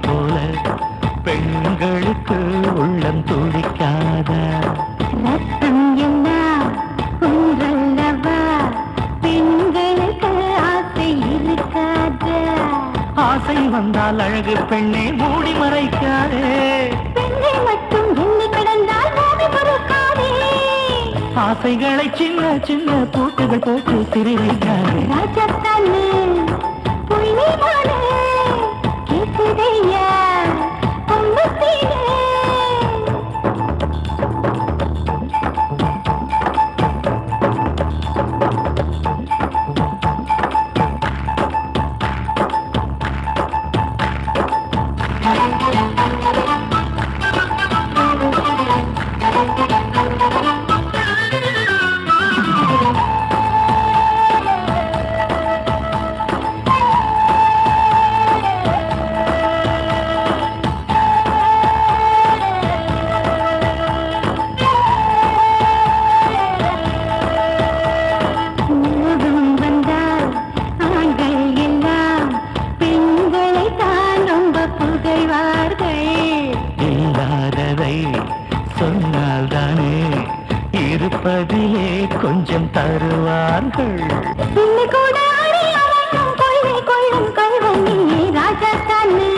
போல பெண்களுக்கு உள்ளம் துடிக்காத ரத்தம் எல்லாம் ஒன்றல்லவா பெண்களுக்கு ஆசை இருக்காத ஆசை வந்தால் அழகு பெண்ணே மூடி மறைக்காதே பெண்ணை மட்டும் எண்ணி கிடந்தால் பூமி பொறுக்காதே ஆசைகளை சின்ன சின்ன பூட்டுகள் போட்டு சிறை வைக்காதே ராஜத்தானே புள்ளிமான கேக்குதையா பொம்பத்தீனே சொன்னால் தானே இருப்பதிலே கொஞ்சம் தருவார்கள் இன்னை கூட அறியாமல் கொள்ளும் கொள்ளும் கொள்வன் ராஜா தானே